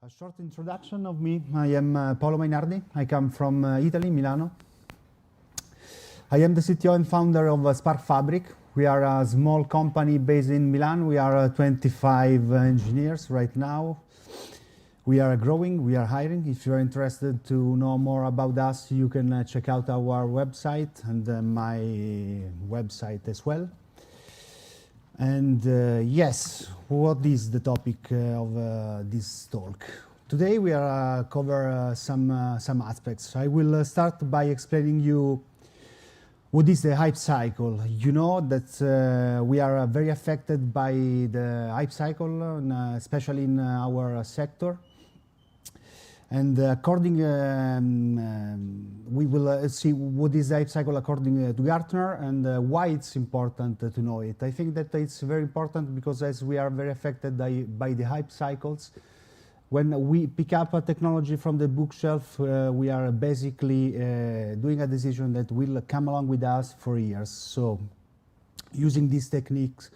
A short introduction of me. I am Paolo Mainardi. I come from Italy, Milano. I am the CTO and founder of Spark Fabric. We are a small company based in Milan. We are 25 engineers right now. We are growing, we are hiring. If you're interested to know more about us, you can check out our website and my website as well. And yes, what is the topic of this talk? Today we are cover some aspects. I will start by explaining you what is the hype cycle. You know that we are very affected by the hype cycle, especially in our sector. And according, we will see what is the hype cycle according to Gartner and why it's important to know it. I think that it's very important because as we are very affected by the hype cycles, when we pick up a technology from the bookshelf, we are basically doing a decision that will come along with us for years. So using these techniques,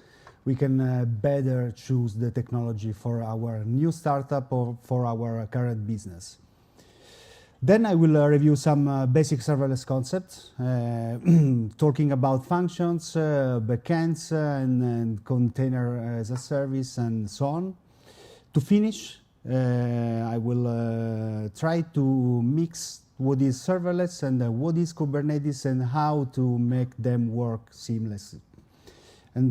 we can better choose the technology for our new startup or for our current business. Then I will review some basic serverless concepts, talking about functions, backends, and container as a service, and so on. To finish, I will try to mix what is serverless and what is Kubernetes and how to make them work seamlessly. And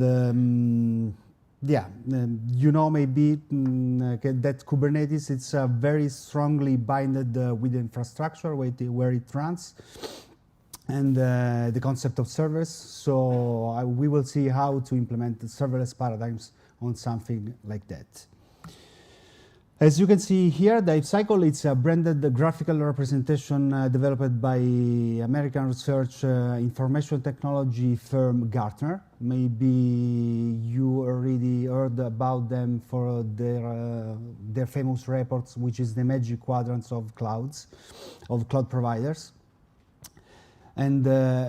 you know maybe that Kubernetes it's very strongly binded with infrastructure where it runs, and the concept of servers. So we will see how to implement the serverless paradigms on something like that. As you can see here, the hype cycle, it's a branded graphical representation developed by American research information technology firm Gartner. Maybe you already heard about them for their famous reports, which is the magic quadrants of cloud providers. And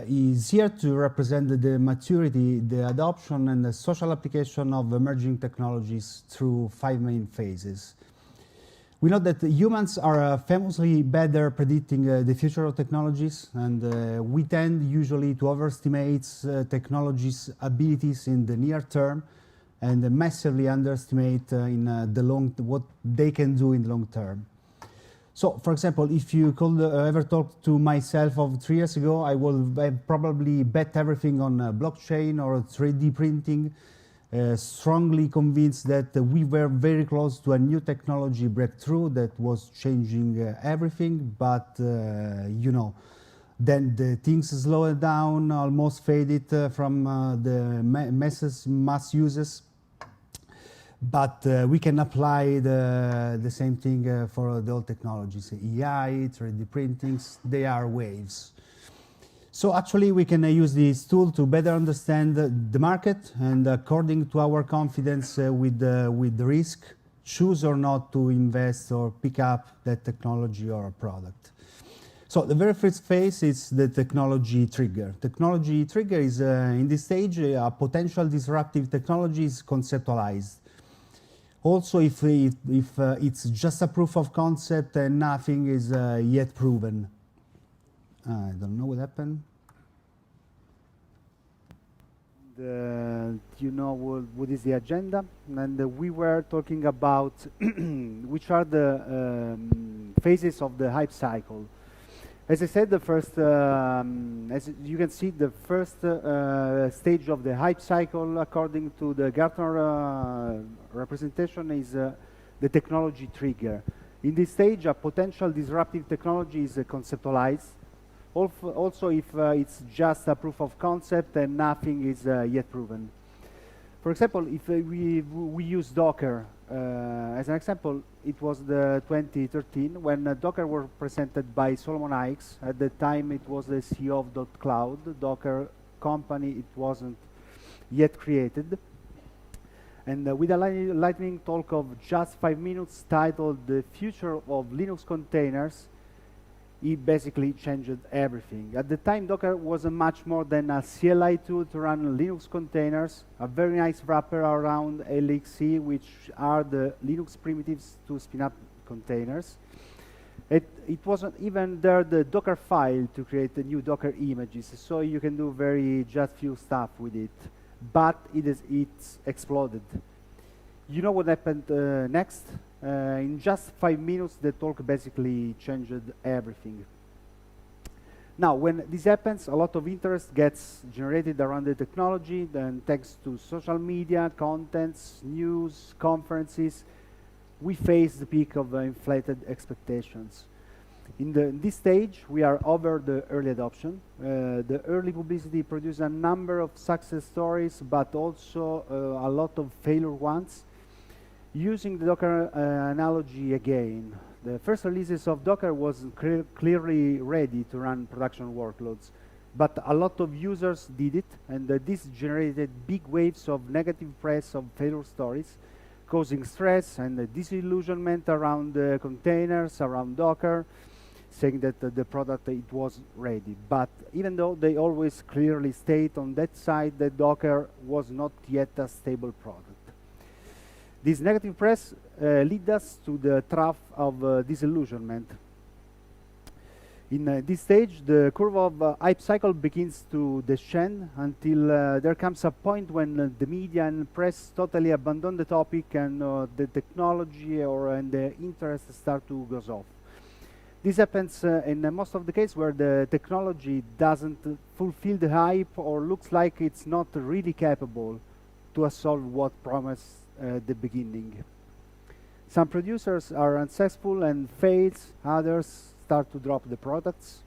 is here to represent the maturity, the adoption, and the social application of emerging technologies through 5 main phases. We know that humans are famously better predicting the future of technologies, and we tend usually to overestimate technologies' abilities in the near term and massively underestimate in what they can do in the long term. So, for example, if you could ever talk to myself of 3 years ago, I would probably bet everything on blockchain or 3D printing. Strongly convinced that we were very close to a new technology breakthrough that was changing everything, but you know, then the things slowed down, almost faded from the mass uses. But we can apply the same thing for the old technologies. AI, 3D printings, they are waves. So actually we can use this tool to better understand the market and according to our confidence with the risk, choose or not to invest or pick up that technology or product. So the very first phase is the technology trigger. Technology trigger is in this stage a potential disruptive technology is conceptualized. Also if it's just a proof of concept and nothing is yet proven. I don't know what happened. You know what is the agenda, and we were talking about which are the phases of the hype cycle. As I said, the first, as you can see, the first stage of the hype cycle, according to the Gartner representation, is the technology trigger. In this stage, a potential disruptive technology is conceptualized. Also, if it's just a proof of concept and nothing is yet proven. For example, if we use Docker as an example, it was the 2013 when Docker was presented by Solomon Hykes. At the time, it was the CEO of .cloud. Docker company, it wasn't yet created. And with a lightning talk of just 5 minutes titled "The Future of Linux Containers," he basically changed everything. At the time, Docker was much more than a CLI tool to run Linux containers, a very nice wrapper around LXC, which are the Linux primitives to spin up containers. It wasn't even there the Docker file to create the new Docker images, so you can do just few stuff with it. But it's exploded. You know what happened next? In just 5 minutes, the talk basically changed everything. Now, when this happens, a lot of interest gets generated around the technology, then thanks to social media, contents, news, conferences, we face the peak of inflated expectations. In this stage, we are over the early adoption. The early publicity produced a number of success stories, but also a lot of failure ones. Using the Docker analogy again, the first releases of Docker was clearly ready to run production workloads, but a lot of users did it, and this generated big waves of negative press of failure stories, causing stress and disillusionment around the containers, around Docker, saying that the product it was ready. But even though they always clearly state on that side that Docker was not yet a stable product. This negative press lead us to the trough of disillusionment. In this stage, the curve of hype cycle begins to descend until there comes a point when the media and press totally abandon the topic and the technology and the interest start to go off. This happens in most of the cases where the technology doesn't fulfill the hype or looks like it's not really capable to solve what promised at the beginning. Some producers are unsuccessful and fails, others start to drop the products.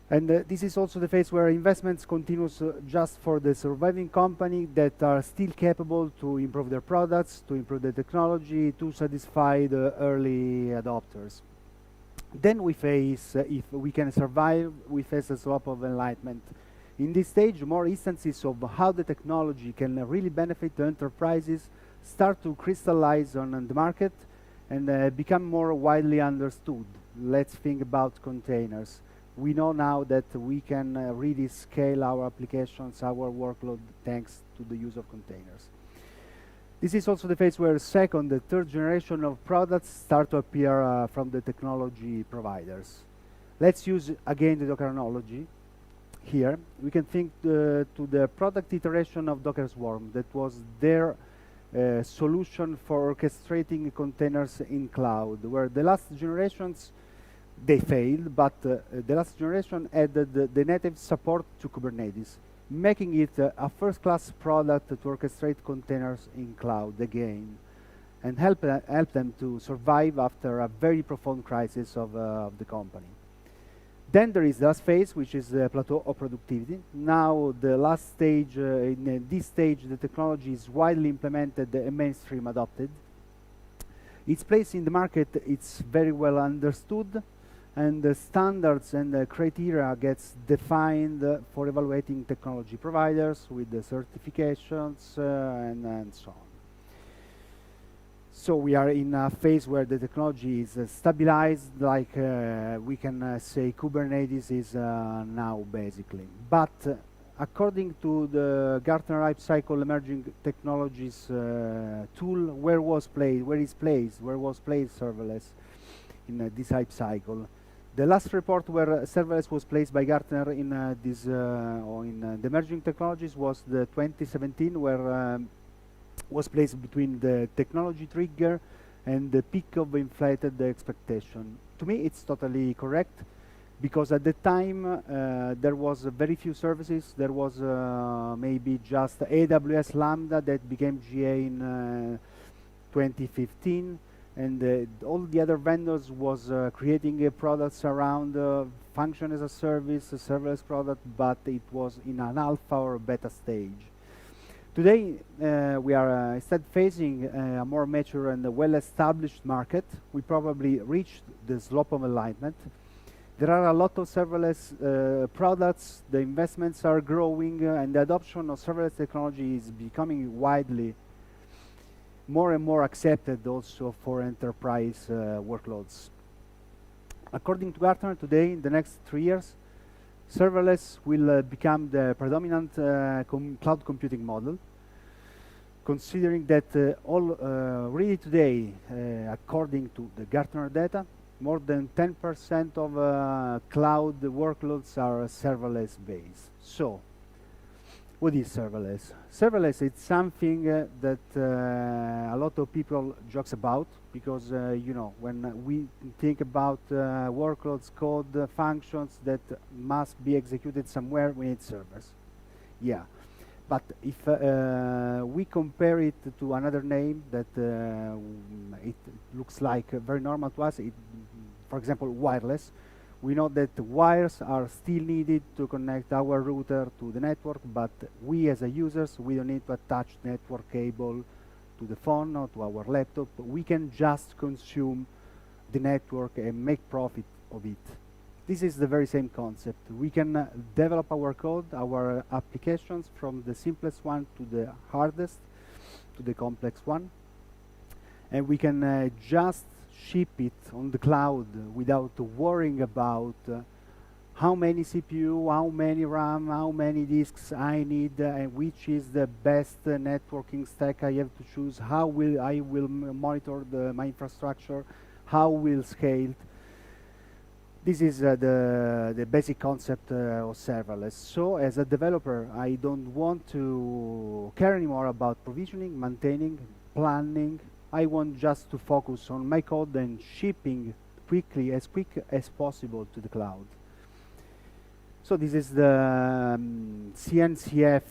And this is also the phase where investments continues just for the surviving company that are still capable to improve their products, to improve the technology, to satisfy the early adopters. Then we face, if we can survive, we face a slope of enlightenment. In this stage, more instances of how the technology can really benefit the enterprises start to crystallize on the market and become more widely understood. Let's think about containers. We know now that we can really scale our applications, our workload, thanks to the use of containers. This is also the phase where second, the third generation of products start to appear from the technology providers. Let's use again the Docker analogy. Here, we can think to the product iteration of Docker Swarm. That was their solution for orchestrating containers in cloud, where the last generations, they failed, but the last generation added the native support to Kubernetes, making it a first-class product to orchestrate containers in cloud again, and help them to survive after a very profound crisis of the company. Then there is the last phase, which is the plateau of productivity. Now, the last stage, in this stage, the technology is widely implemented and mainstream adopted. Its place in the market, it's very well understood, and the standards and the criteria gets defined for evaluating technology providers with the certifications and so on. So we are in a phase where the technology is stabilized, like we can say Kubernetes is now basically. But according to the Gartner Hype Cycle Emerging Technologies tool, where was placed serverless in this hype cycle? The last report where serverless was placed by Gartner in the emerging technologies was the 2017, where was placed between the technology trigger and the peak of inflated expectation. To me, it's totally correct, because at the time there was very few services. There was maybe just AWS Lambda that became GA in 2015, and all the other vendors was creating products around function as a service, a serverless product, but it was in an alpha or beta stage. Today, we are instead facing a more mature and well-established market. We probably reached the slope of enlightenment. There are a lot of serverless products, the investments are growing, and the adoption of serverless technology is becoming widely more and more accepted also for enterprise workloads. According to Gartner, today, in the next 3 years, serverless will become the predominant cloud computing model, considering that really today according to the Gartner data, more than 10% of cloud workloads are serverless based. So, what is serverless? Serverless is something that a lot of people jokes about because you know, when we think about workloads, code, functions that must be executed somewhere, we need servers. Yeah, but if we compare it to another name that it looks like very normal to us, for example, wireless. We know that wires are still needed to connect our router to the network, but we as a users, we don't need to attach network cable to the phone or to our laptop. We can just consume the network and make profit of it. This is the very same concept. We can develop our code, our applications from the simplest one to the hardest, to the complex one. And we can just ship it on the cloud without worrying about how many CPU, how many RAM, how many disks I need, and which is the best networking stack I have to choose, how will I monitor my infrastructure, how will scale. This is the basic concept of serverless. So as a developer, I don't want to care anymore about provisioning, maintaining, planning. I want just to focus on my code and shipping quick as possible to the cloud. So this is the CNCF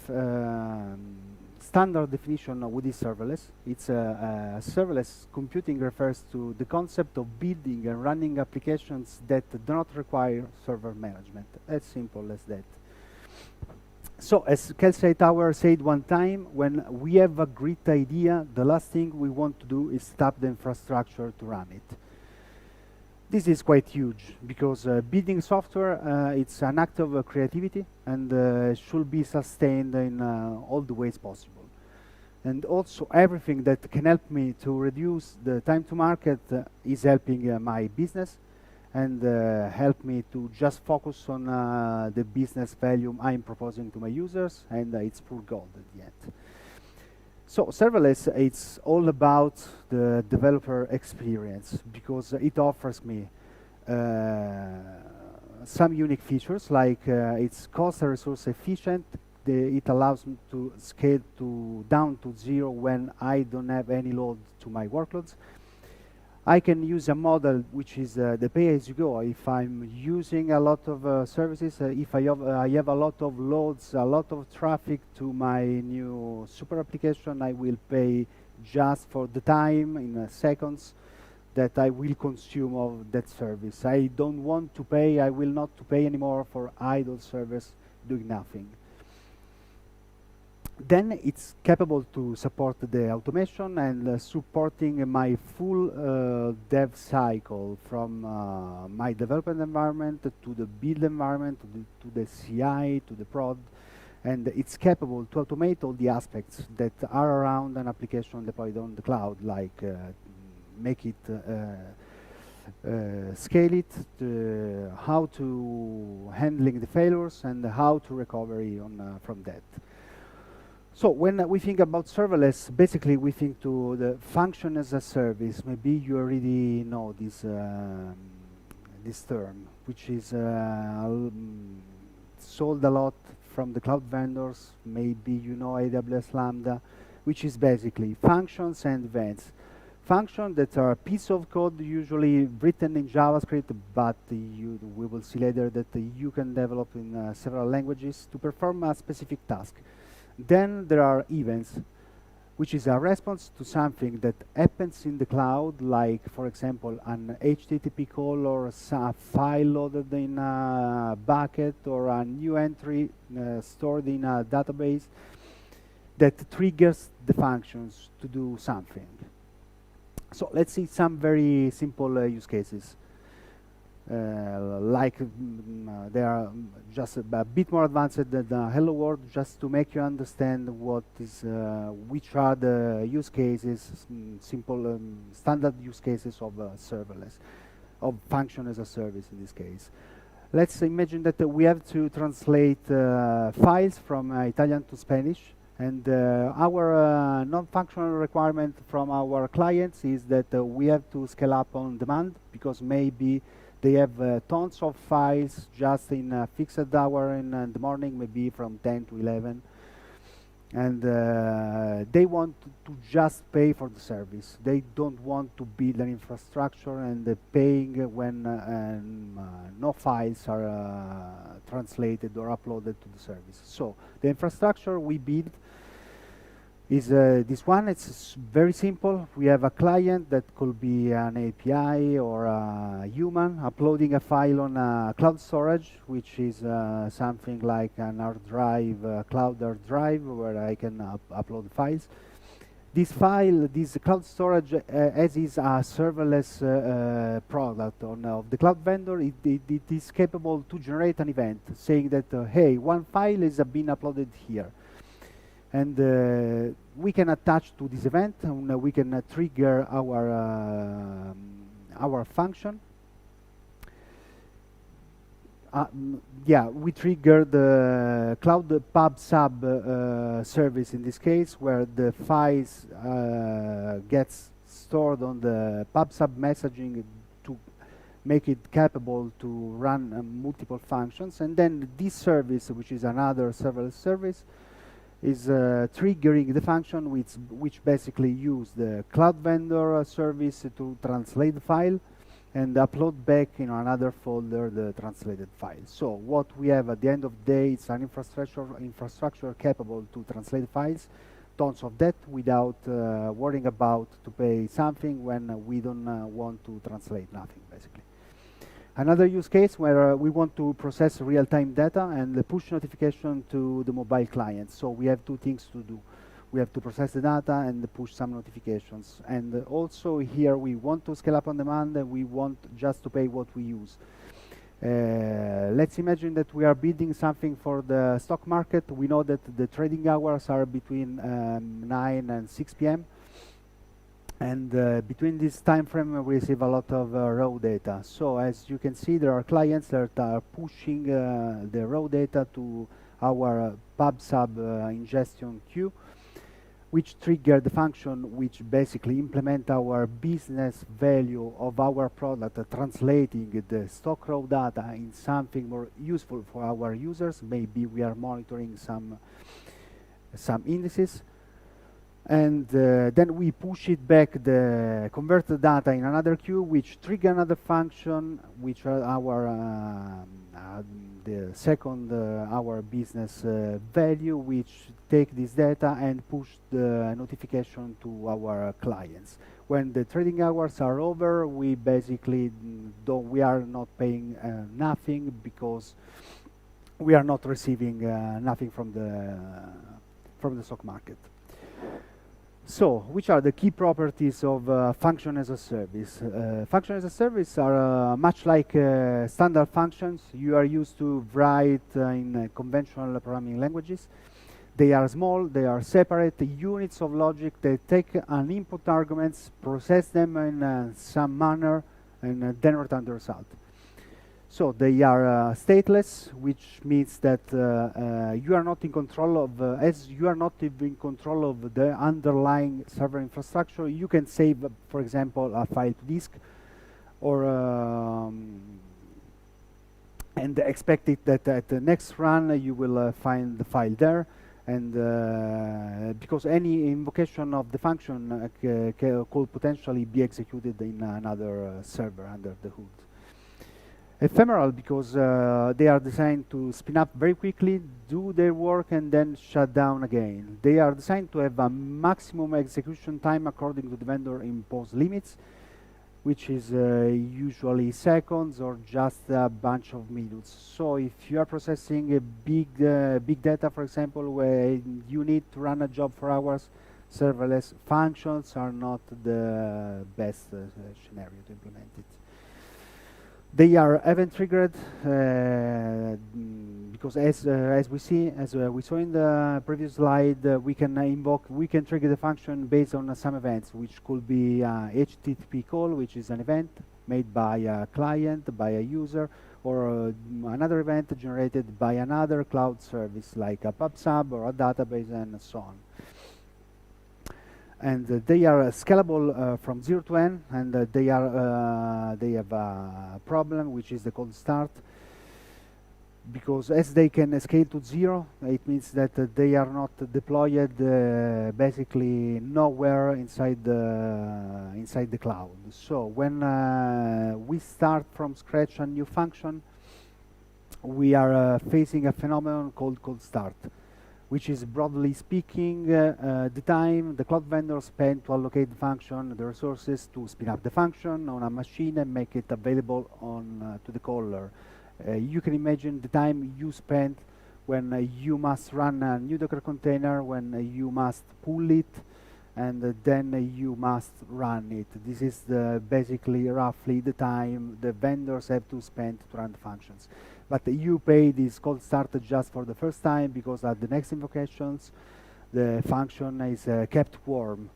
standard definition of what is serverless. It's serverless computing refers to the concept of building and running applications that do not require server management. As simple as that. So, as Kelsey Tower said one time, when we have a great idea, the last thing we want to do is tap the infrastructure to run it. This is quite huge, because building software, it's an act of creativity, and should be sustained in all the ways possible. And also, everything that can help me to reduce the time to market is helping my business, and help me to just focus on the business value I'm proposing to my users, and it's pure gold at the end. So serverless, it's all about the developer experience, because it offers me some unique features, like it's cost and resource efficient. It allows me to scale down to zero when I don't have any load to my workloads. I can use a model which is the pay-as-you-go. If I'm using a lot of services, if I have a lot of loads, a lot of traffic to my new super application, I will pay just for the time in seconds that I will consume of that service. I don't want to pay, I will not to pay anymore for idle service doing nothing. Then it's capable to support the automation and supporting my full dev cycle from my development environment to the build environment to the CI to the prod, and it's capable to automate all the aspects that are around an application deployed on the cloud, like make it scale it, how to handling the failures, and how to recovery on from that. So when we think about serverless, basically we think to the function as a service. Maybe you already know this this term, which is sold a lot from the cloud vendors. Maybe you know AWS Lambda, which is basically functions and events. Functions that are a piece of code usually written in JavaScript, but we will see later that you can develop in several languages to perform a specific task. Then there are events, which is a response to something that happens in the cloud, like, for example, an HTTP call or a file loaded in a bucket or a new entry stored in a database that triggers the functions to do something. So let's see some very simple use cases. They are just a bit more advanced than the Hello World, just to make you understand what is, which are the use cases, simple standard use cases of serverless, of function as a service in this case. Let's imagine that we have to translate files from Italian to Spanish, And our non-functional requirement from our clients is that we have to scale up on demand, because maybe they have tons of files just in a fixed hour in the morning, maybe from 10 to 11. And they want to just pay for the service. They don't want to build an infrastructure and paying when no files are translated or uploaded to the service. So the infrastructure we build is this one. It's very simple. We have a client that could be an API or a human uploading a file on a cloud storage, which is something like an hard drive, cloud hard drive, where I can upload files. This file, this cloud storage, as is a serverless product of the cloud vendor, it is capable to generate an event saying that, hey, one file is being uploaded here. And we can attach to this event, and we can trigger our function. We trigger the cloud pub sub service in this case, where the files gets stored on the pub sub messaging to make it capable to run multiple functions. And then this service, which is another serverless service, is triggering the function which basically use the cloud vendor service to translate the file and upload back in another folder the translated file. So what we have at the end of the day is an infrastructure capable to translate files, tons of that, without worrying about to pay something when we don't want to translate nothing, basically. Another use case where we want to process real-time data and push notification to the mobile client. So we have two things to do. We have to process the data and push some notifications. And also here we want to scale up on demand, and we want just to pay what we use. Let's imagine that we are building something for the stock market. We know that the trading hours are between 9 and 6 p.m. And between this time frame, we receive a lot of raw data. So as you can see, there are clients that are pushing the raw data to our pub sub ingestion queue, which trigger the function which basically implement our business value of our product, translating the stock raw data in something more useful for our users. Maybe we are monitoring some indices. And then we push it back, the converted data in another queue, which trigger another function, which are our the second our business value, which take this data and push the notification to our clients. When the trading hours are over, we basically we are not paying nothing, because we are not receiving nothing from the stock market. So, which are the key properties of function as a service? Function as a service are much like standard functions you are used to write in conventional programming languages. They are small, they are separate units of logic. They take an input arguments, process them in some manner, and then return the result. So they are stateless, which means that you are not in control of, as you are not in control of the underlying server infrastructure, you can save, for example, a file to disk, or and expect it that at the next run you will find the file there, and because any invocation of the function could potentially be executed in another server under the hood. Ephemeral, because they are designed to spin up very quickly, do their work, and then shut down again. They are designed to have a maximum execution time according to the vendor imposed limits, which is usually seconds or just a bunch of minutes. So if you are processing a big data, for example, where you need to run a job for hours, serverless functions are not the best scenario to implement it. They are event triggered because as we saw in the previous slide, we can trigger the function based on some events, which could be HTTP call, which is an event made by a client, by a user, or another event generated by another cloud service like a PubSub or a database and so on. And they are scalable from 0 to n, and they have a problem, which is the cold start, because as they can scale to 0, it means that they are not deployed basically nowhere inside the cloud. So when we start from scratch a new function, we are facing a phenomenon called cold start, which is, broadly speaking, the time the cloud vendor spent to allocate the function, the resources to spin up the function on a machine and make it available on to the caller. You can imagine the time you spent when you must run a new Docker container, when you must pull it, and then you must run it. This is basically roughly the time the vendors have to spend to run the functions. But you pay this cold start just for the first time, because at the next invocations the function is kept warm.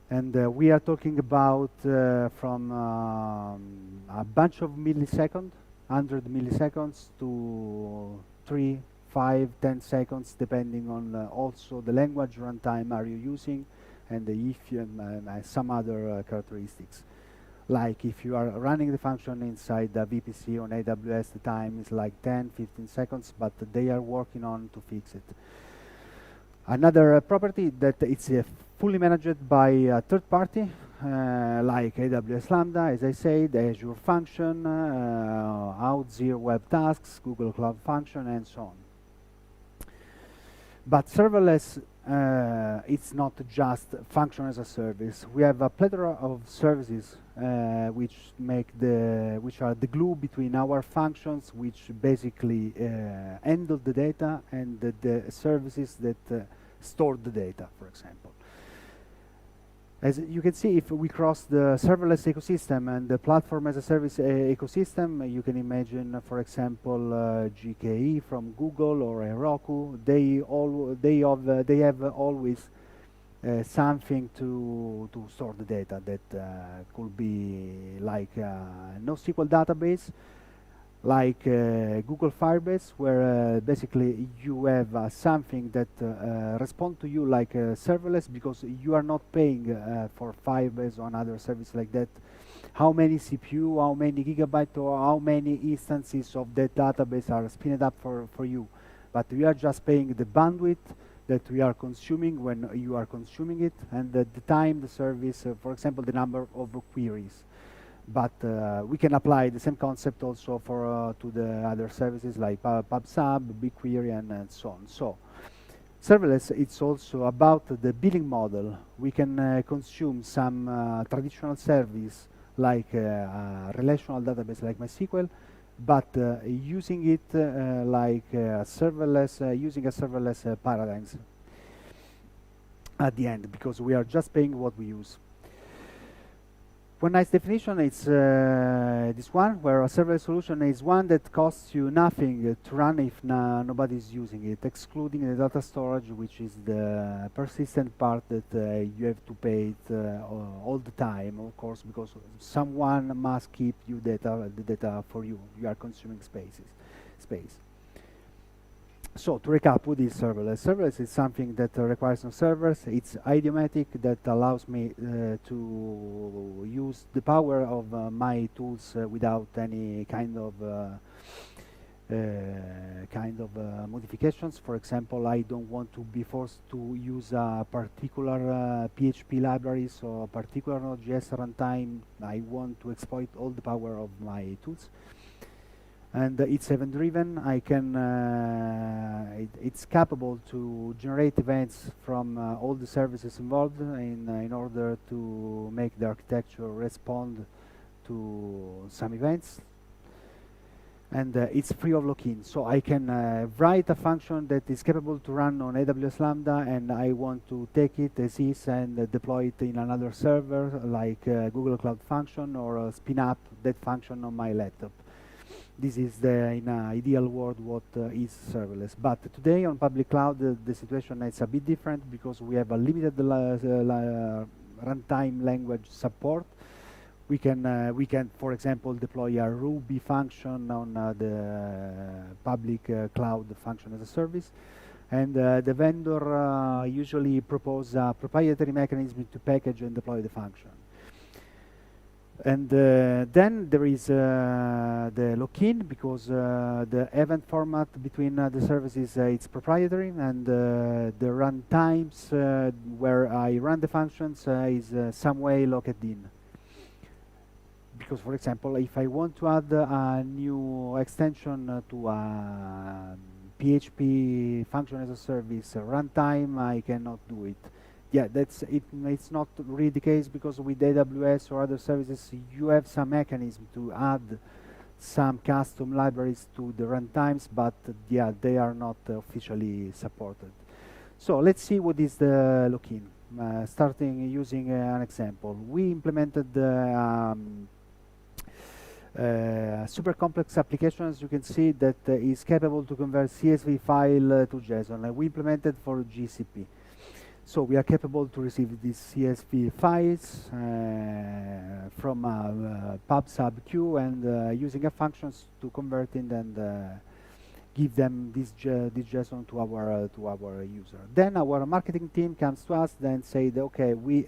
And we are talking about from a bunch of milliseconds, 100 milliseconds, to 3, 5, 10 seconds, depending on also the language runtime are you using, and if you some other characteristics. Like if you are running the function inside the VPC on AWS, the time is like 10, 15 seconds, but they are working on to fix it. Another property that it's fully managed by a third party, like AWS Lambda, as I said, Azure Function, Auth0 Web Tasks, Google Cloud Function, and so on. But serverless, it's not just function as a service. We have a plethora of services which are the glue between our functions, which basically handle the data, and the services that store the data, for example. As you can see, if we cross the serverless ecosystem and the platform as a service ecosystem, you can imagine, for example, GKE from Google or Heroku. They have always something to store the data that could be like a NoSQL database, like Google Firebase, where basically you have something that responds to you like serverless, because you are not paying for Firebase or other service like that. How many CPU, how many gigabytes, or how many instances of that database are spinned up for you. But we are just paying the bandwidth that we are consuming when you are consuming it, and the time the service, for example, the number of queries. But we can apply the same concept also for to the other services like PubSub, BigQuery, and so on. So serverless, it's also about the billing model. We can consume some traditional service like a relational database like MySQL, but using it like serverless, using a serverless paradigms at the end, because we are just paying what we use. One nice definition is this one, where a serverless solution is one that costs you nothing to run if nobody is using it, excluding the data storage, which is the persistent part that you have to pay it all the time, of course, because someone must keep the data for you. You are consuming space. So to recap, what is serverless? Serverless is something that requires no servers. It's idiomatic, that allows me to use the power of my tools without any kind of modifications. For example, I don't want to be forced to use a particular PHP libraries or a particular Node.js runtime. I want to exploit all the power of my tools. And it's event-driven. I can. It's capable to generate events from all the services involved in order to make the architecture respond to some events. And it's free of lock-in, so I can write a function that is capable to run on AWS Lambda, and I want to take it as is and deploy it in another server like Google Cloud Function, or spin up that function on my laptop. This is in an ideal world what is serverless. But today on public cloud, the situation is a bit different, because we have a limited runtime language support. We can, for example, deploy a Ruby function on the public cloud function as a service, and the vendor usually propose a proprietary mechanism to package and deploy the function. And then there is the lock-in, because the event format between the services it's proprietary, and the run times where I run the functions is some way locked in. Because, for example, if I want to add a new extension to a PHP function as a service runtime, I cannot do it. Yeah, that's it. It's not really the case, because with AWS or other services, you have some mechanism to add some custom libraries to the runtimes, but yeah, they are not officially supported. So let's see what is the lock-in. Starting using an example, we implemented super complex application, as you can see, that is capable to convert CSV file to JSON. We implemented for GCP. So we are capable to receive these CSV files from pub sub queue, and using a functions to convert it and give them this JSON to our user. Then our marketing team comes to us and say, okay, we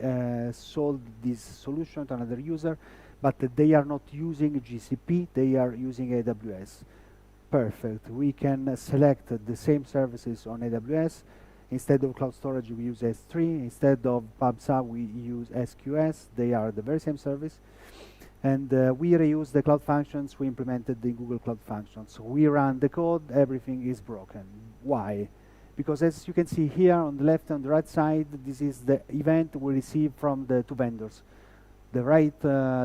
sold this solution to another user, but they are not using GCP, they are using AWS. Perfect. We can select the same services on AWS. Instead of cloud storage, we use S3. Instead of PubSub, we use SQS. They are the very same service. And we reuse the cloud functions we implemented in Google Cloud Functions. So we run the code, everything is broken. Why? Because as you can see here on the left and the right side, this is the event we receive from the two vendors. The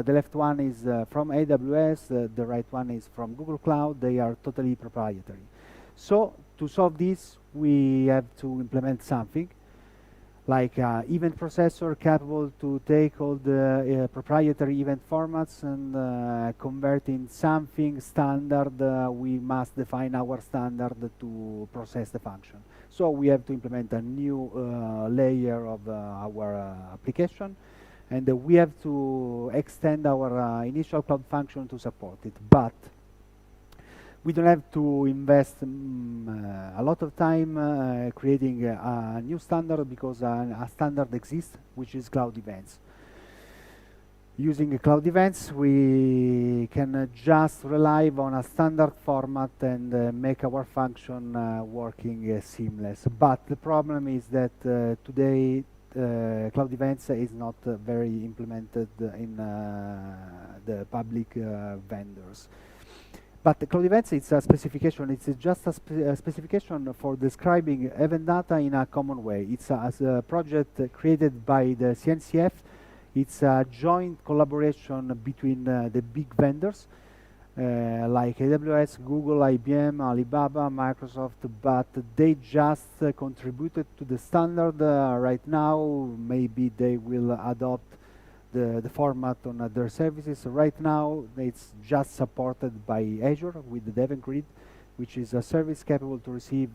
left one is from AWS, the right one is from Google Cloud. They are totally proprietary. So to solve this, we have to implement something like event processor capable to take all the proprietary event formats and convert in something standard. We must define our standard to process the function. So we have to implement a new layer of our application, and we have to extend our initial cloud function to support it. But we don't have to invest a lot of time creating a new standard, because a standard exists, which is cloud events. Using cloud events, we can just rely on a standard format and make our function working seamless. But the problem is that today cloud events is not very implemented in the public vendors. But the cloud events, it's a specification. It's just a specification for describing event data in a common way. It's a project created by the CNCF. It's a joint collaboration between the big vendors like AWS, Google, IBM, Alibaba, Microsoft, but they just contributed to the standard. Right now, maybe they will adopt the format on their services. Right now, it's just supported by Azure with the Event Grid, which is a service capable to receive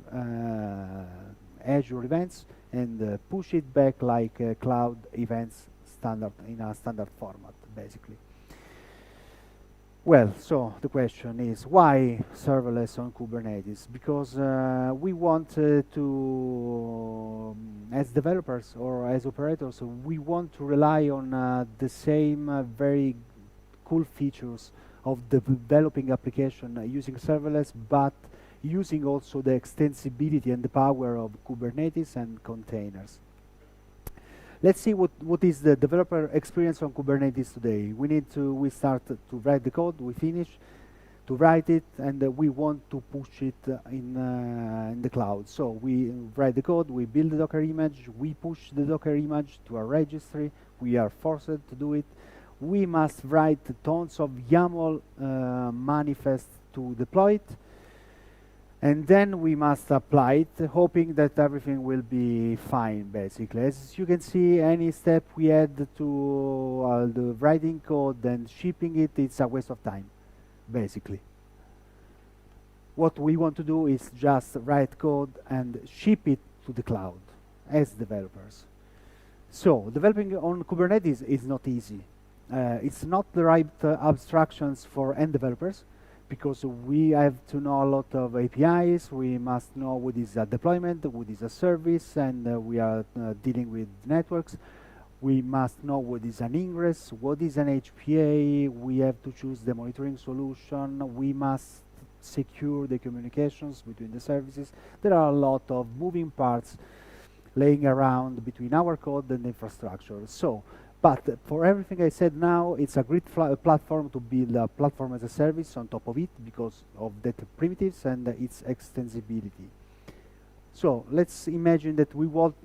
Azure events and push it back like cloud events standard in a standard format, basically. Well, so the question is, why serverless on Kubernetes? Because we want to, as developers or as operators, we want to rely on the same very cool features of developing application using serverless, but using also the extensibility and the power of Kubernetes and containers. Let's see what is the developer experience on Kubernetes today. We start to write the code, we finish to write it, and we want to push it in the cloud. So we write the code, we build the Docker image, we push the Docker image to a registry, we are forced to do it. We must write tons of YAML manifest to deploy it. And then we must apply it, hoping that everything will be fine, basically. As you can see, any step we add to the writing code and shipping it, it's a waste of time, basically. What we want to do is just write code and ship it to the cloud as developers. So, developing on Kubernetes is not easy. It's not the right abstractions for end developers, because we have to know a lot of APIs. We must know what is a deployment, what is a service, and we are dealing with networks. We must know what is an ingress, what is an HPA. We have to choose the monitoring solution. We must secure the communications between the services. There are a lot of moving parts laying around between our code and the infrastructure. So, but for everything I said now, it's a great platform to build a platform as a service on top of it because of that primitives and its extensibility. So let's imagine that we want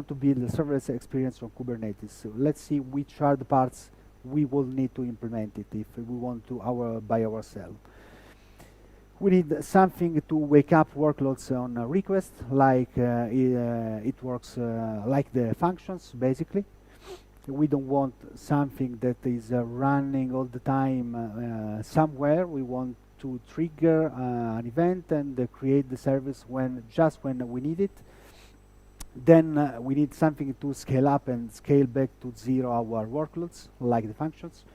to build a serverless experience on Kubernetes. So let's see which are the parts we will need to implement it if we want to by ourselves. We need something to wake up workloads on a request, like it works like the functions, basically. We don't want something that is running all the time somewhere. We want to trigger an event and create the service just when we need it. Then we need something to scale up and scale back to zero our workloads, like the functions.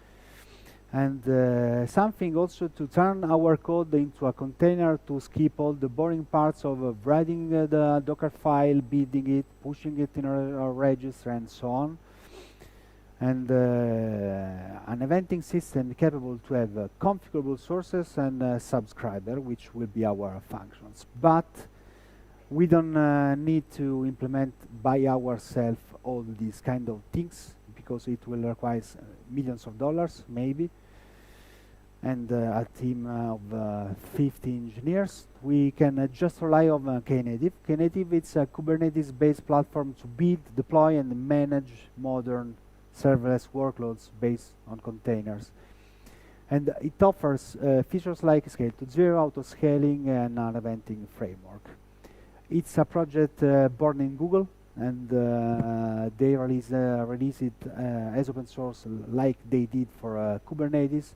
And something also to turn our code into a container to skip all the boring parts of writing the Docker file, building it, pushing it in our register, and so on. And an eventing system capable to have configurable sources and subscriber, which will be our functions. But we don't need to implement by ourselves all these kind of things, because it will require millions of dollars, maybe, and a team of 50 engineers. We can just rely on Knative. Knative is a Kubernetes-based platform to build, deploy, and manage modern serverless workloads based on containers. And it offers features like scale to zero, auto-scaling, and an eventing framework. It's a project born in Google, and they release it as open source like they did for Kubernetes.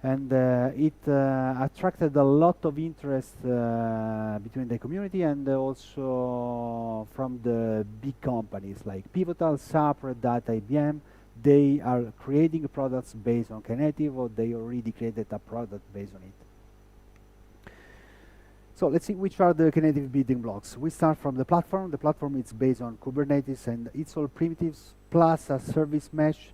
And it attracted a lot of interest between the community and also from the big companies like Pivotal, SAP, Red Hat, IBM. They are creating products based on Knative, or they already created a product based on it. So let's see which are the Knative building blocks. We start from the platform. The platform is based on Kubernetes, and it's all primitives plus a service mesh.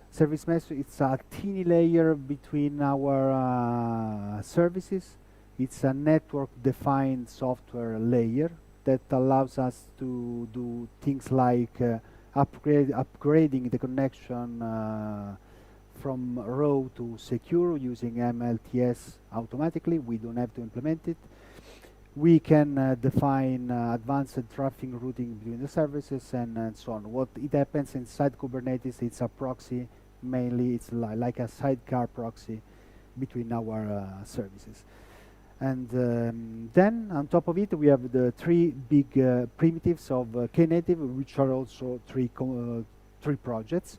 Service mesh, it's a teeny layer between our services. It's a network-defined software layer that allows us to do things like upgrading the connection from raw to secure using MLTS automatically. We don't have to implement it. We can define advanced traffic routing between the services and so on. What it happens inside Kubernetes, it's a proxy. Mainly, it's like a sidecar proxy between our services. And then on top of it, we have the three big primitives of Knative, which are also three projects,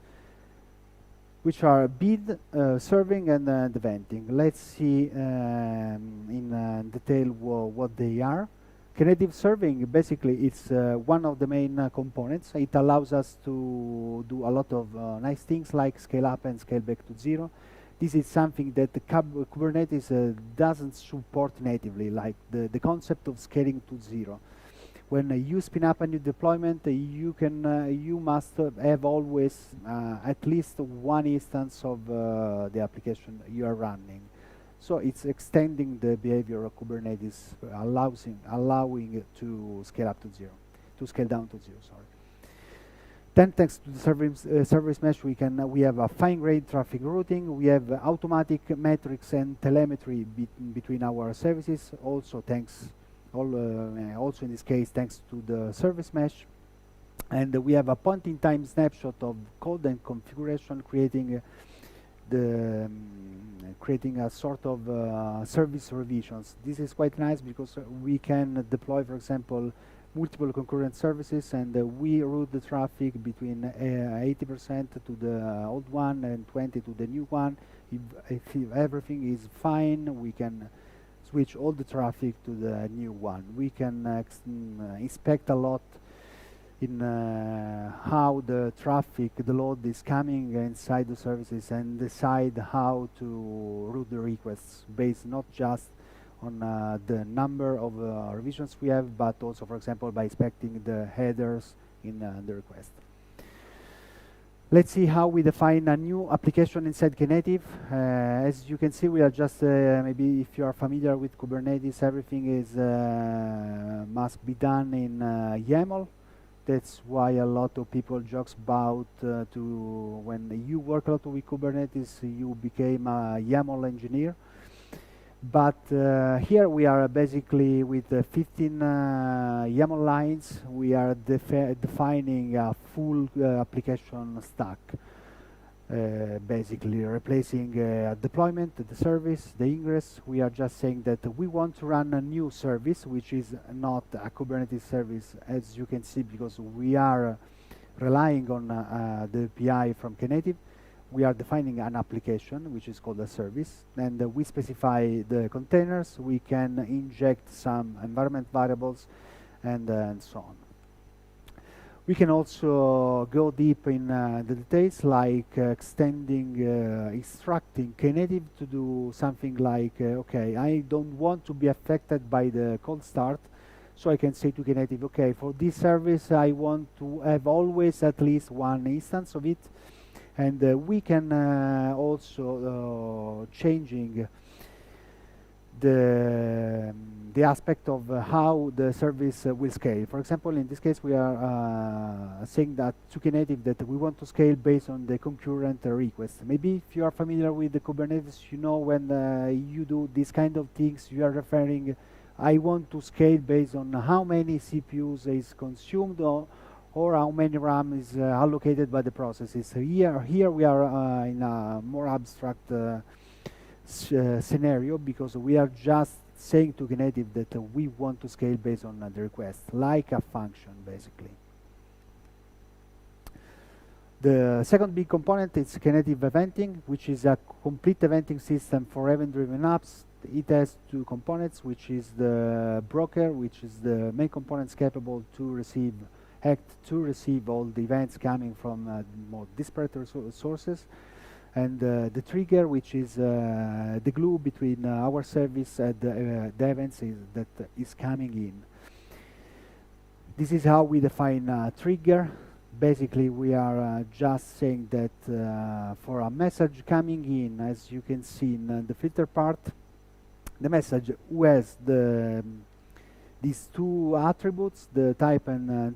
which are build, serving, and eventing. Let's see in detail what they are. Knative serving, basically, it's one of the main components. It allows us to do a lot of nice things like scale up and scale back to zero. This is something that the Kubernetes doesn't support natively, like the concept of scaling to zero. When you spin up a new deployment, you must have always at least one instance of the application you are running. So it's extending the behavior of Kubernetes, allowing it to scale up to zero, to scale down to zero. Sorry. Then, thanks to the service mesh, we have a fine-grained traffic routing. We have automatic metrics and telemetry between our services. Also, also in this case, thanks to the service mesh. And we have a point-in-time snapshot of code and configuration, creating a sort of service revisions. This is quite nice because we can deploy, for example, multiple concurrent services, and we route the traffic between 80% to the old one and 20 to the new one. If everything is fine, we can switch all the traffic to the new one. We can inspect a lot in how the traffic, the load is coming inside the services, and decide how to route the requests based not just on the number of revisions we have, but also, for example, by inspecting the headers in the request. Let's see how we define a new application inside Knative. As you can see, we are just, maybe if you are familiar with Kubernetes, everything is must be done in YAML. That's why a lot of people jokes about when you work a lot with Kubernetes, you became a YAML engineer. But here we are basically with 15 YAML lines. We are defining a full application stack, basically replacing deployment, the service, the ingress. We are just saying that we want to run a new service, which is not a Kubernetes service, as you can see, because we are relying on the API from Knative. We are defining an application, which is called a service, and we specify the containers. We can inject some environment variables, and so on. We can also go deep in the details, like extending, instructing Knative to do something like, okay, I don't want to be affected by the cold start, so I can say to Knative, okay, for this service, I want to have always at least one instance of it. And we can also changing the aspect of how the service will scale. For example, in this case, we are saying that to Knative that we want to scale based on the concurrent request. Maybe if you are familiar with the Kubernetes, you know when you do these kind of things, you are referring, I want to scale based on how many CPUs is consumed, or how many RAM is allocated by the processes. Here we are in a more abstract scenario, because we are just saying to Knative that we want to scale based on the request, like a function, basically. The second big component is Knative Eventing, which is a complete eventing system for event-driven apps. It has two components, which is the broker, which is the main components capable to receive all the events coming from more disparate sources, and the trigger, which is the glue between our service and the events that is coming in. This is how we define a trigger. Basically, we are just saying that for a message coming in, as you can see in the filter part, the message who has these two attributes, the type and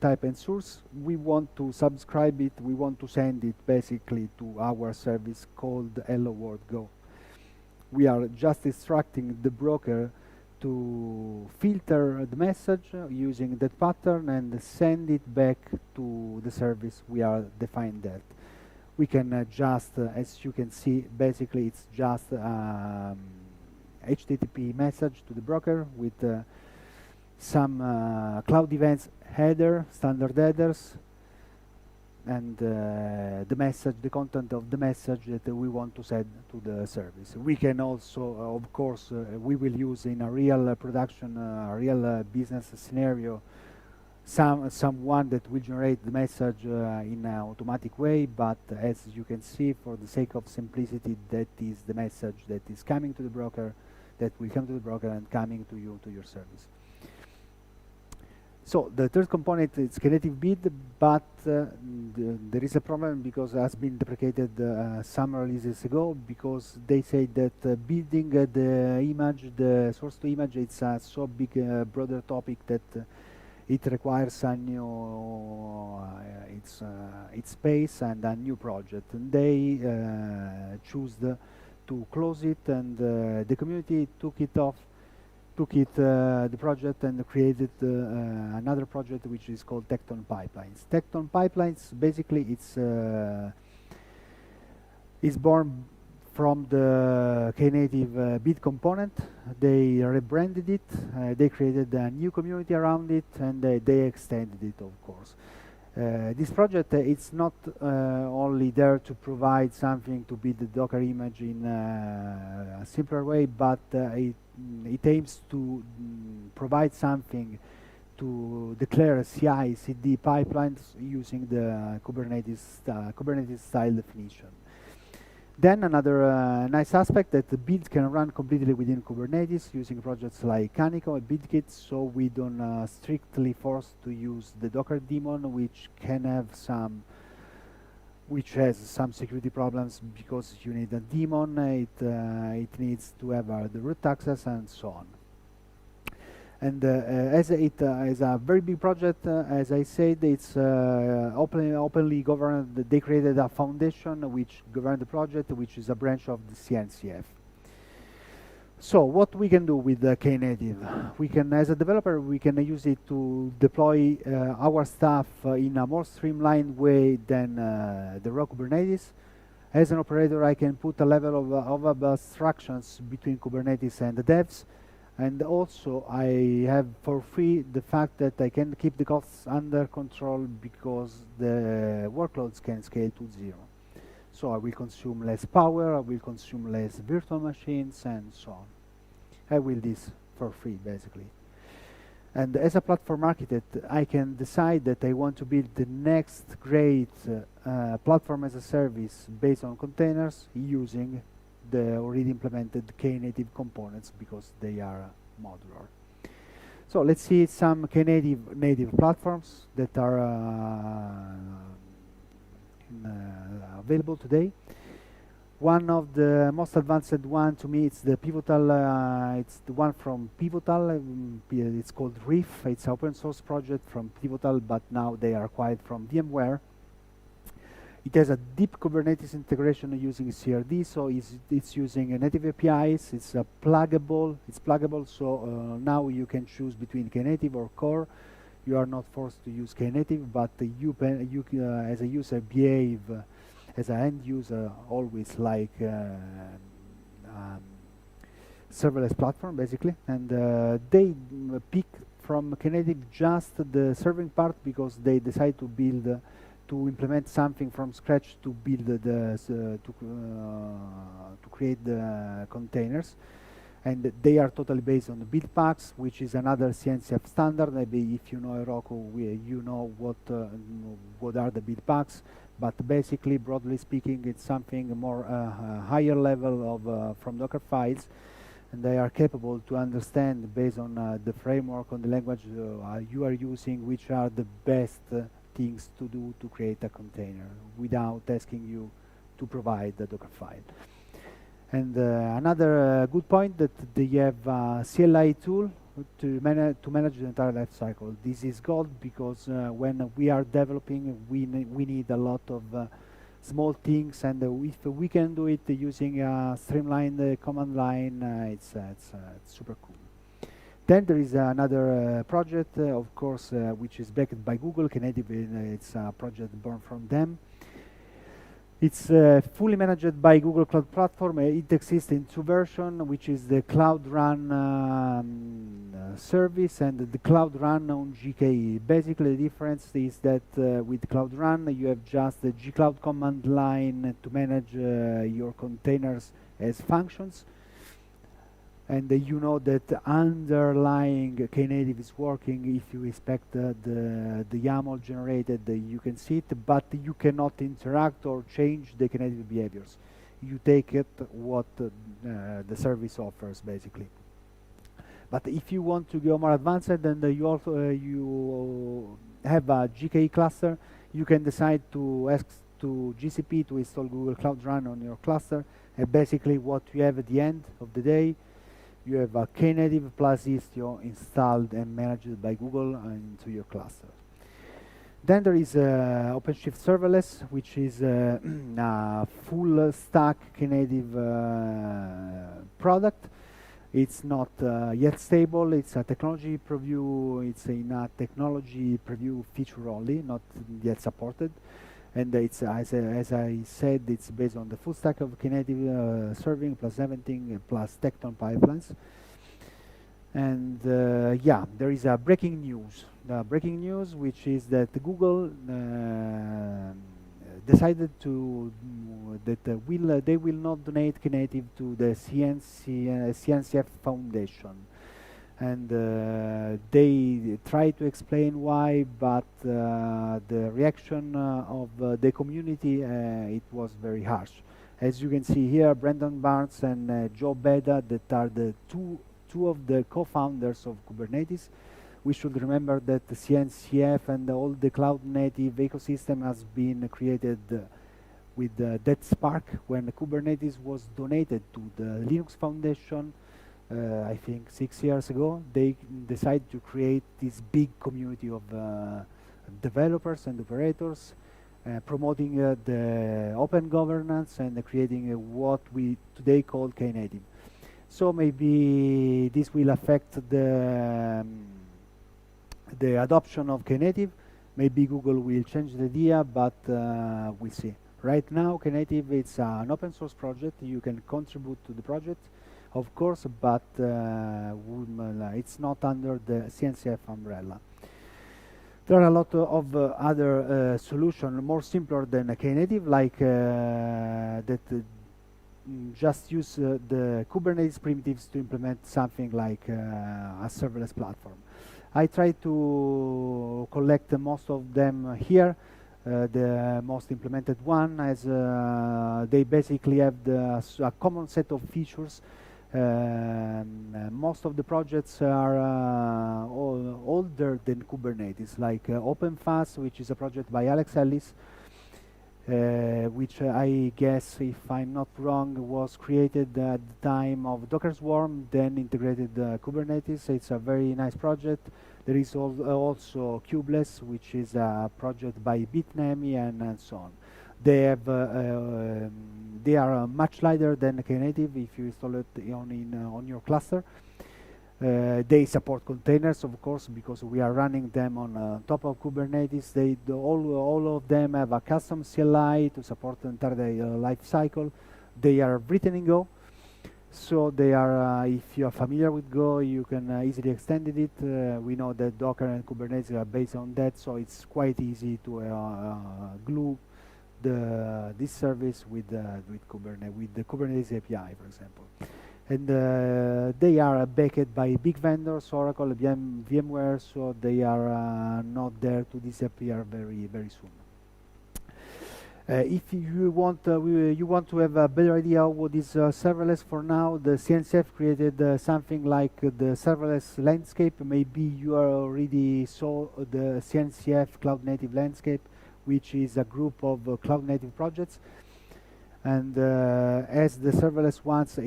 type and source, we want to subscribe it, we want to send it basically to our service called Hello World Go. We are just instructing the broker to filter the message using that pattern and send it back to the service. We are defined that. We can just, as you can see, basically it's just HTTP message to the broker with some cloud events header, standard headers, and the message, the content of the message that we want to send to the service. We can also, of course, we will use in a real production, real business scenario, someone that will generate the message in an automatic way, but as you can see, for the sake of simplicity, that is the message that is coming to the broker, that will come to the broker and coming to you, to your service. So the third component is Knative Bid, but there is a problem because it has been deprecated some releases ago, because they say that bidding the image, the source to image, it's a so big, broader topic that it requires a new its space and a new project. And they choose to close it, and the community took the project and created another project which is called Tecton Pipelines. Tecton Pipelines, basically, it's born from the Knative Bid component. They rebranded it, they created a new community around it, and they extended it, of course. This project, it's not only there to provide something to bid the Docker image in a simpler way, but it aims to provide something to declare CI/CD pipelines using the Kubernetes style definition. Then another nice aspect that the build can run completely within Kubernetes using projects like Canico and BuildKit, so we don't strictly forced to use the Docker daemon, which has some security problems because you need a daemon. It needs to have the root access and so on. And as it is a very big project, as I said, it's openly governed. They created a foundation which governed the project, which is a branch of the CNCF. So what we can do with Knative? We can, as a developer, we can use it to deploy our stuff in a more streamlined way than the raw Kubernetes. As an operator, I can put a level of abstractions between Kubernetes and the devs. And also, I have for free the fact that I can keep the costs under control because the workloads can scale to 0. So I will consume less power, I will consume less virtual machines, and so on. I will this for free, basically. And as a platform architect, I can decide that I want to build the next great platform as a service based on containers using the already implemented Knative components because they are modular. So let's see some Knative native platforms that are available today. One of the most advanced one to me, it's the Pivotal. It's the one from Pivotal. It's called Reef. It's an open source project from Pivotal, but now they are acquired from VMware. It has a deep Kubernetes integration using CRD, so it's using native APIs. It's pluggable. It's pluggable, so now you can choose between Knative or Core. You are not forced to use Knative, but you as a user behave as an end user always like serverless platform, basically. And they pick from Knative just the serving part because they decide to build. To implement something from scratch to build to create the containers, and they are totally based on the build packs, which is another CNCF standard. Maybe if you know Heroku, you know what are the build packs. But basically, broadly speaking, it's something more higher level of from Docker files, and they are capable to understand based on the framework, on the language you are using, which are the best things to do to create a container without asking you to provide the Docker file. And another good point that they have a CLI tool to manage the entire life cycle. This is gold because when we are developing, we need a lot of small things, and if we can do it using a streamlined command line, it's super cool. Then there is another project, of course, which is backed by Google. Knative, it's a project born from them. It's fully managed by Google Cloud Platform. It exists in 2 versions, which is the Cloud Run service and the Cloud Run on GKE. Basically, the difference is that with Cloud Run, you have just the gcloud command line to manage your containers as functions. And you know that underlying Knative is working. If you expect the YAML generated, you can see it, but you cannot interact or change the Knative behaviors. You take it what the service offers, basically. But if you want to go more advanced, then you also you have a GKE cluster. You can decide to ask to GCP to install Google Cloud Run on your cluster. And basically, what you have at the end of the day, you have a Knative plus Istio installed and managed by Google into your cluster. Then there is OpenShift Serverless, which is a full stack Knative product. It's not yet stable. It's a technology preview. It's in a technology preview feature only, not yet supported. And it's as I said, it's based on the full stack of Knative serving plus everything plus Tecton pipelines. And yeah, there is a breaking news. The breaking news, which is that Google decided that they will not donate Knative to the CNCF Foundation. and they try to explain why, but the reaction of the community, it was very harsh. As you can see here, Brendan Barnes and Joe Beda, that are the two of the co-founders of Kubernetes. We should remember that the CNCF and all the cloud native ecosystem has been created with that spark when Kubernetes was donated to the Linux Foundation. I think 6 years ago, they decided to create this big community of developers and operators, promoting the open governance and creating what we today call Knative. So maybe this will affect the adoption of Knative. Maybe Google will change the idea, but we'll see. Right now, Knative is an open source project. You can contribute to the project, of course, but it's not under the CNCF umbrella. There are a lot of other solutions more simpler than Knative, like that just use the Kubernetes primitives to implement something like a serverless platform. I try to collect most of them here. The most implemented one, as they basically have a common set of features. Most of the projects are older than Kubernetes, like OpenFast, which is a project by Alex Ellis, which I guess, if I'm not wrong, was created at the time of Docker Swarm, then integrated Kubernetes. It's a very nice project. There is also Kubeless, which is a project by Bitnami, and so on. They have they are much lighter than Knative if you install it on your cluster. They support containers, of course, because we are running them on top of Kubernetes. All of them have a custom CLI to support the entire life cycle. They are written in Go, so they are. If you are familiar with Go, you can easily extend it. We know that Docker and Kubernetes are based on that, so it's quite easy to glue this service with Kubernetes, with the Kubernetes API, for example. And they are backed by big vendors, Oracle, VMware, so they are not there to disappear very, very soon. If you want to have a better idea of what is serverless for now, the CNCF created something like the serverless landscape. Maybe you already saw the CNCF Cloud Native Landscape, which is a group of cloud native projects. And as the serverless ones,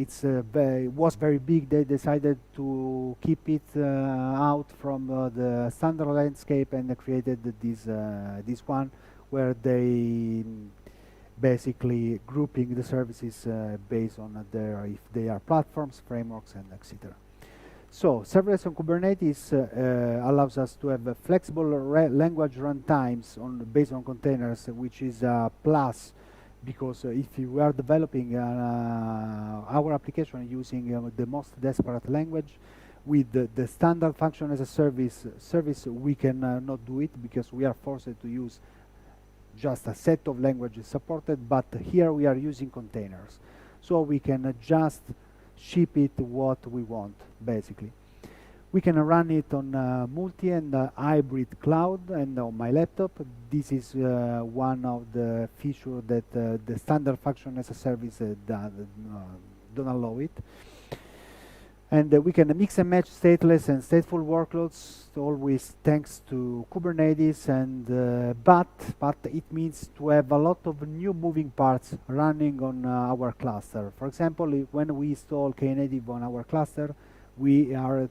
was very big, they decided to keep it out from the standard landscape and created this one, where they basically grouping the services based on if they are platforms, frameworks, and etc. So serverless on Kubernetes allows us to have flexible language runtimes based on containers, which is a plus, because if you are developing our application using the most desperate language, with the standard function as a service we can not do it, because we are forced to use just a set of languages supported, but here we are using containers. So we can just ship it what we want, basically. We can run it on multi and hybrid cloud and on my laptop. This is one of the features that the standard function as a service don't allow it. And we can mix and match stateless and stateful workloads, always thanks to Kubernetes. And but it means to have a lot of new moving parts running on our cluster. For example, when we install Knative on our cluster, we are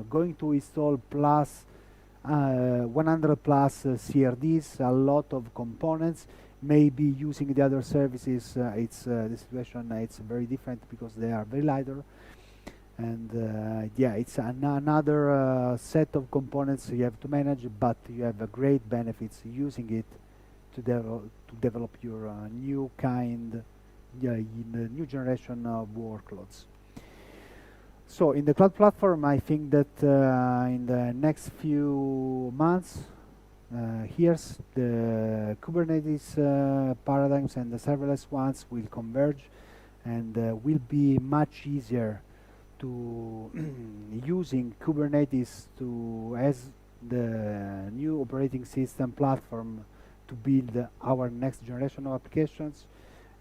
going to install 100 plus CRDs, a lot of components. Maybe using the other services, the situation it's very different because they are very lighter. And yeah, it's another set of components you have to manage, but you have great benefits using it to develop your new kind, in the new generation of workloads. So in the cloud platform, I think that in the next few months, here's the Kubernetes paradigms and the serverless ones will converge, and will be much easier to using Kubernetes to as the new operating system platform to build our next generation of applications,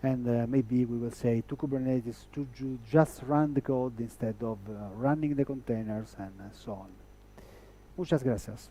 and maybe we will say to Kubernetes to just run the code instead of running the containers and so on. Muchas gracias.